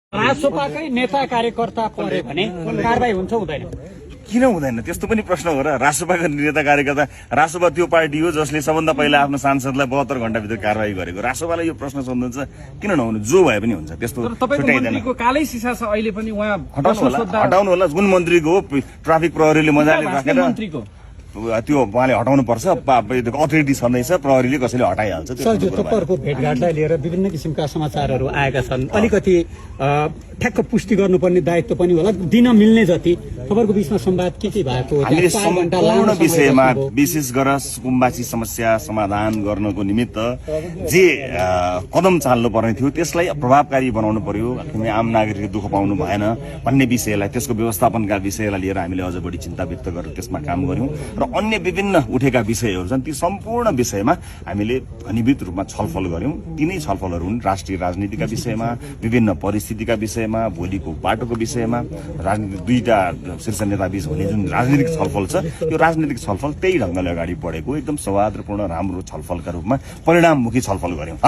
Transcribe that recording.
राजसभाकै नेता कार्यकर्ता परे भने कारबाही हुन्छ हुँदैन? किन हुँदैन? त्यस्तो पनि प्रश्न हो र? राजसभाका नेता कार्यकर्ता, राजसभा त्यो पार्टी हो जसले सबभन्दा पहिला आफ्नो सांसदलाई 72 घण्टाभित्र कारवाही गरेको। राजसभालाई यो प्रश्न सोध्नुहुन्छ किन नहुनु? जो भए पनि हुन्छ, त्यस्तो छुट्याइदैन। कालै सिसा छ अहिले पनि, उहाँ हटाउनु होला। कुन मन्त्रीको हो? ट्राफिक प्रहरीले मजाले राखेर त्यो उहाँले हटाउनु पर्छ। अथोरिटी छँदैछ, प्रहरीले कसैले हटाइहाल्छ। तपाईँहरूको भेटघाटलाई लिएर विभिन्न किसिमका समाचारहरू आएका छन्। अलिकति ठ्याक्क पुष्टि गर्नुपर्ने दायित्व पनि होला, दिन मिल्ने जति तपाईँहरूको बिचमा संवाद के भएको? हामीले सम्पूर्ण विषयमा, विशेष गरेर सुकुम्बासी समस्या समाधान गर्नको निमित्त जे कदम चाल्नु पर्ने थियो त्यसलाई प्रभावकारी बनाउनु पर्यो। किनभने आम नागरिकले दुःख पाउनु भएन भन्ने विषयलाई, त्यसको व्यवस्थापनका विषयलाई लिएर हामीले अझ बढी चिन्ता व्यक्त गरेर त्यसमा काम गर्यौं र अन्य विभिन्न उठेका विषयहरू छन्। ती सम्पूर्ण विषयमा हामीले घनीभूत रूपमा छलफल गर्यौं। तिनै छलफलहरू हुन् राष्ट्रिय राजनीतिका विषयमा, विभिन्न परिस्थितिका विषयमा, भोलिको बाटोको विषयमा, राजनीतिक दुईटा शीर्ष नेता बीच हुने जुन राजनीतिक छलफल छ, यो राजनीतिक छलफल त्यही ढंगले अगाडि बढेको एकदम सौहार्दपूर्ण राम्रो छलफलका रूपमा परिणाममुखी छलफल गर्यौं।